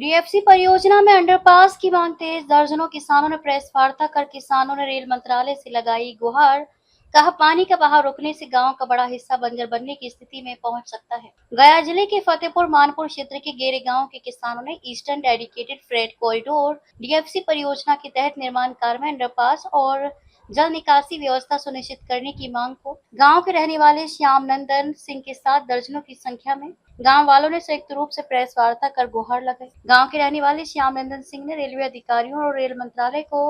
DFC परियोजना में underpass की मांग तेज, दर्जनों किसानों ने प्रेस वार्ता कर किसानों ने रेल मंत्रालय से लगाई गुहार। कहा पानी का बहाव रुकने से गांव का बड़ा हिस्सा बंजर बनने की स्थिति में पहुंच सकता है। गया जिले के फतेहपुर मानपुर क्षेत्र के गेरे गांव के किसानों ने eastern dedicated freight corridor DFC परियोजना के तहत निर्माण कार्य में अंडरपास और जल निकासी व्यवस्था सुनिश्चित करने की मांग को गांव के रहने वाले श्याम नंदन सिंह के साथ दर्जनों की संख्या में गांव वालों ने संयुक्त रूप से प्रेस वार्ता कर गुहार लगाई। गांव के रहने वाले श्याम नंदन सिंह ने रेलवे अधिकारियों और रेल मंत्रालय को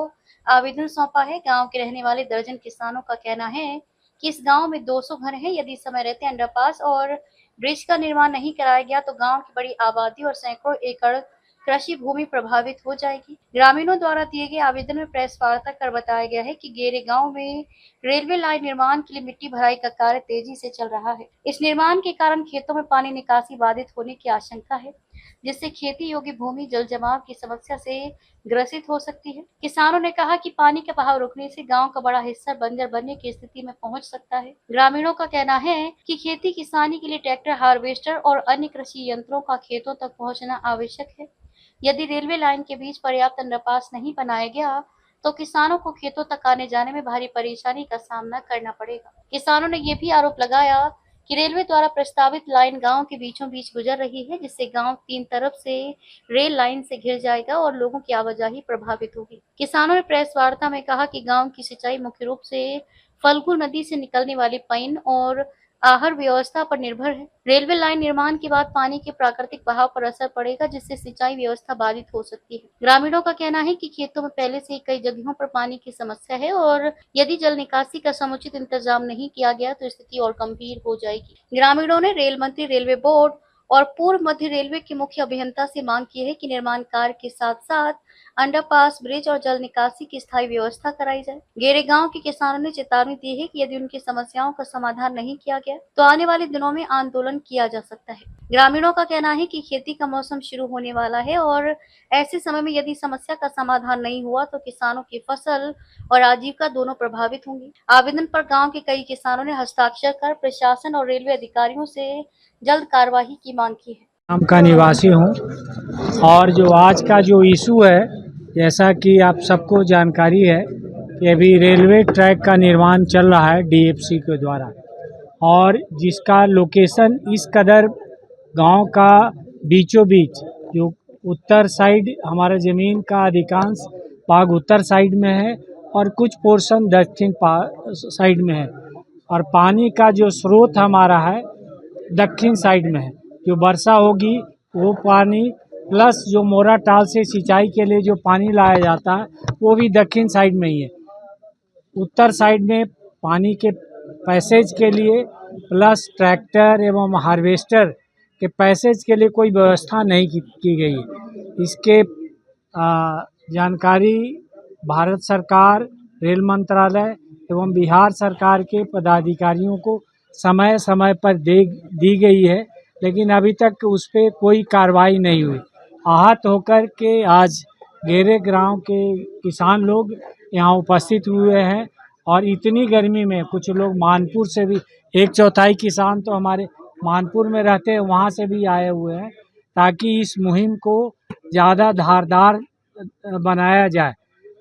आवेदन सौंपा है। गांव के रहने वाले दर्जन किसानों का कहना है कि इस गांव में 200 घर हैं। यदि समय रहते अंडरपास और ब्रिज का निर्माण नहीं कराया गया तो गांव की बड़ी आबादी और सैकड़ों एकड़ कृषि भूमि प्रभावित हो जाएगी। ग्रामीणों द्वारा दिए गए आवेदन में प्रेस वार्ता कर बताया गया है कि गेरे गांव में रेलवे लाइन निर्माण के लिए मिट्टी भराई का कार्य तेजी से चल रहा है। इस निर्माण के कारण खेतों में पानी निकासी बाधित होने की आशंका है, जिससे खेती योग्य भूमि जल जमाव की समस्या से ग्रसित हो सकती है। किसानों ने कहा कि पानी का बहाव रुकने से गांव का बड़ा हिस्सा बंजर बनने की स्थिति में पहुंच सकता है। ग्रामीणों का कहना है कि खेती किसानी के लिए ट्रैक्टर, हार्वेस्टर और अन्य कृषि यंत्रों का खेतों तक पहुंचना आवश्यक है। यदि रेलवे लाइन के बीच पर्याप्त अंडरपास नहीं बनाया गया तो किसानों को खेतों तक आने जाने में भारी परेशानी का सामना करना पड़ेगा। किसानों ने ये भी आरोप लगाया कि रेलवे द्वारा प्रस्तावित लाइन गांव के बीचों बीच गुजर रही है, जिससे गांव 3 तरफ से रेल लाइन से घिर जाएगा और लोगों की आवाजाही प्रभावित होगी। किसानों ने प्रेस वार्ता में कहा कि गांव की सिंचाई मुख्य रूप से फल्गु नदी से निकलने वाली पाइन और आहर व्यवस्था पर निर्भर है। रेलवे लाइन निर्माण के बाद पानी के प्राकृतिक बहाव पर असर पड़ेगा, जिससे सिंचाई व्यवस्था बाधित हो सकती है। ग्रामीणों का कहना है कि खेतों में पहले से ही कई जगहों पर पानी की समस्या है और यदि जल निकासी का समुचित इंतजाम नहीं किया गया तो स्थिति और गंभीर हो जाएगी। ग्रामीणों ने रेल मंत्री, रेलवे बोर्ड और पूर्व मध्य रेलवे के मुख्य अभियंता से मांग की है कि निर्माण कार्य के साथ साथ अंडरपास, ब्रिज और जल निकासी की स्थायी व्यवस्था कराई जाए। गेरे गांव के किसानों ने चेतावनी दी है कि यदि उनकी समस्याओं का समाधान नहीं किया गया तो आने वाले दिनों में आंदोलन किया जा सकता है। ग्रामीणों का कहना है कि खेती का मौसम शुरू होने वाला है और ऐसे समय में यदि समस्या का समाधान नहीं हुआ तो किसानों की फसल और आजीविका दोनों प्रभावित होंगी। आवेदन पर गांव के कई किसानों ने हस्ताक्षर कर प्रशासन और रेलवे अधिकारियों से जल्द कार्यवाही की मांग की है। गांव का निवासी हूं और जो आज का जो इशू है, जैसा कि आप सबको जानकारी है कि अभी रेलवे ट्रैक का निर्माण चल रहा है डीएफसी के द्वारा, और जिसका लोकेशन इस कदर गांव का बीचों बीच, जो उत्तर साइड हमारा ज़मीन का अधिकांश भाग उत्तर साइड में है और कुछ पोर्शन दक्षिण साइड में है, और पानी का जो स्रोत हमारा है दक्षिण साइड में है। जो वर्षा होगी वो पानी प्लस जो मोरा टाल से सिंचाई के लिए जो पानी लाया जाता है वो भी दक्षिण साइड में ही है। उत्तर साइड में पानी के पैसेज के लिए प्लस ट्रैक्टर एवं हार्वेस्टर के पैसेज के लिए कोई व्यवस्था नहीं की गई है। इसके जानकारी भारत सरकार, रेल मंत्रालय एवं बिहार सरकार के पदाधिकारियों को समय समय पर दी गई है, लेकिन अभी तक उस पर कोई कार्रवाई नहीं हुई। आहत होकर के आज गेरे गांव के किसान लोग यहाँ उपस्थित हुए हैं, और इतनी गर्मी में कुछ लोग मानपुर से भी, 1/4 किसान तो हमारे मानपुर में रहते हैं, वहाँ से भी आए हुए हैं, ताकि इस मुहिम को ज़्यादा धारदार बनाया जाए।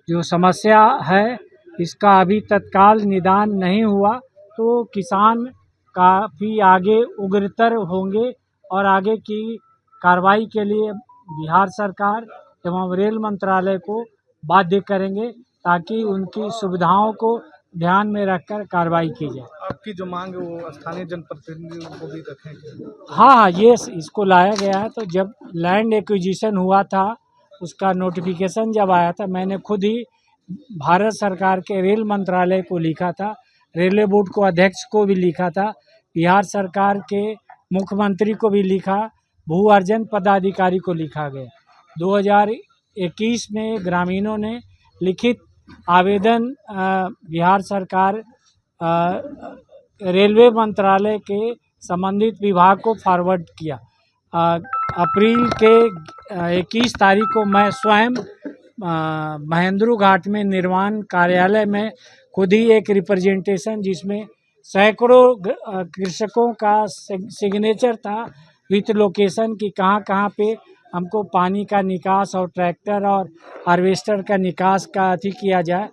जो समस्या है इसका अभी तत्काल निदान नहीं हुआ तो किसान काफ़ी आगे उग्रतर होंगे और आगे की कार्रवाई के लिए बिहार सरकार एवं रेल मंत्रालय को बाध्य करेंगे, ताकि उनकी सुविधाओं को ध्यान में रखकर कार्रवाई की जाए। आपकी जो मांग है वो स्थानीय जनप्रतिनिधियों को भी रखेंगे? हाँ, ये इसको लाया गया है। तो जब लैंड एक्विजिशन हुआ था, उसका नोटिफिकेशन जब आया था, मैंने खुद ही भारत सरकार के रेल मंत्रालय को लिखा था, रेलवे बोर्ड को अध्यक्ष को भी लिखा था, बिहार सरकार के मुख्यमंत्री को भी लिखा, भू अर्जन पदाधिकारी को लिखा गया। 2021 में ग्रामीणों ने लिखित आवेदन बिहार सरकार रेलवे मंत्रालय के संबंधित विभाग को फॉरवर्ड किया। अप्रैल के 21 तारीख को मैं स्वयं महेंद्रू घाट में निर्माण कार्यालय में खुद ही एक रिप्रेजेंटेशन, जिसमें सैकड़ों कृषकों का सिग्नेचर था विथ लोकेशन की कहाँ कहाँ पे हमको पानी का निकास और ट्रैक्टर और हार्वेस्टर का निकास का अथी किया जाए।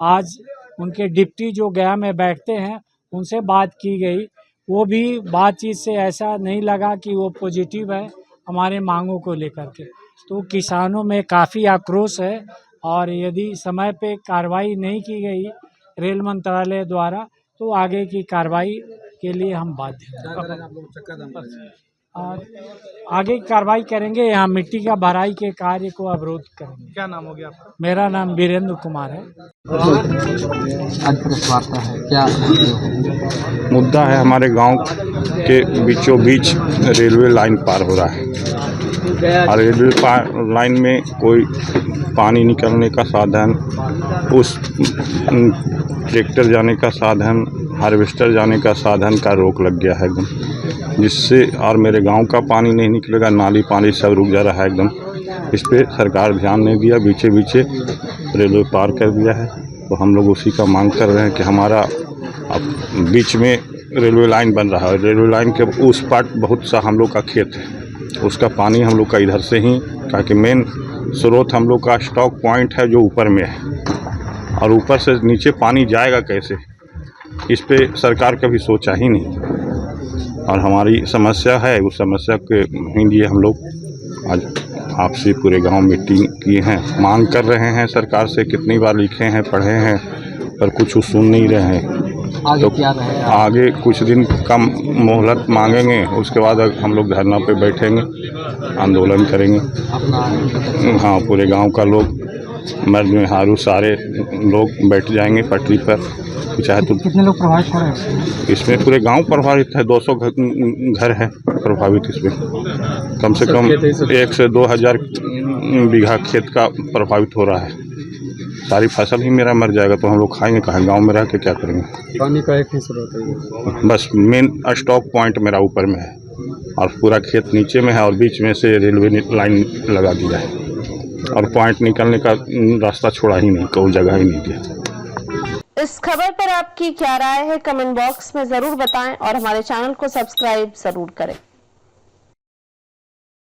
आज उनके डिप्टी जो गया में बैठते हैं उनसे बात की गई, वो भी बातचीत से ऐसा नहीं लगा कि वो पॉजिटिव है हमारे मांगों को लेकर के। तो किसानों में काफ़ी आक्रोश है और यदि समय पे कार्रवाई नहीं की गई रेल मंत्रालय द्वारा तो आगे की कार्रवाई के लिए हम बाध्य हैं और आगे की कार्रवाई करेंगे। यहाँ मिट्टी का भराई के कार्य को अवरोध करेंगे। क्या नाम हो गया आपका? मेरा नाम वीरेंद्र कुमार है। आज प्रेस वार्ता है, क्या मुद्दा है? हमारे गांव के बीचों बीच रेलवे लाइन पार हो रहा है और रेलवे लाइन में कोई पानी निकलने का साधन, उस ट्रैक्टर जाने का साधन, हार्वेस्टर जाने का साधन का रोक लग गया है एकदम, जिससे और मेरे गांव का पानी नहीं निकलेगा, नाली पानी सब रुक जा रहा है एकदम। इस पे सरकार ध्यान नहीं दिया, बीचे बीचे रेलवे पार कर दिया है। तो हम लोग उसी का मांग कर रहे हैं कि हमारा अब बीच में रेलवे लाइन बन रहा है, रेलवे लाइन के उस पार बहुत सा हम लोग का खेत है, उसका पानी हम लोग का इधर से ही, ताकि मेन स्रोत हम लोग का स्टॉक पॉइंट है जो ऊपर में है और ऊपर से नीचे पानी जाएगा कैसे, इस पे सरकार कभी सोचा ही नहीं। और हमारी समस्या है, उस समस्या के लिए हम लोग आज आपसे पूरे गांव मीटिंग किए हैं, मांग कर रहे हैं सरकार से, कितनी बार लिखे हैं, पढ़े हैं, पर कुछ सुन नहीं रहे हैं। आगे तो क्या रहेगा? आगे कुछ दिन कम मोहलत मांगेंगे, उसके बाद हम लोग धरना पे बैठेंगे, आंदोलन करेंगे। हाँ, पूरे गांव का लोग, मर्द मेहरारू सारे लोग बैठ जाएंगे पटरी पर। चाहे तो कितने लोग प्रभावित हो रहे हैं? इसमें पूरे गांव प्रभावित है, 200 घर है प्रभावित। इसमें कम से कम 1 से 2 हज़ार बीघा खेत का प्रभावित हो रहा है। सारी फसल ही मेरा मर जाएगा तो हम लोग खाएंगे कहाँ? गांव में रह के क्या करेंगे? पानी का एक ही स्रोत है, बस मेन स्टॉक पॉइंट मेरा ऊपर में है और पूरा खेत नीचे में है और बीच में से रेलवे लाइन लगा दिया है और पॉइंट निकलने का रास्ता छोड़ा ही नहीं, कोई जगह ही नहीं दिया। इस खबर पर आपकी क्या राय है? कमेंट बॉक्स में जरूर बताएं और हमारे चैनल को सब्सक्राइब जरूर करें।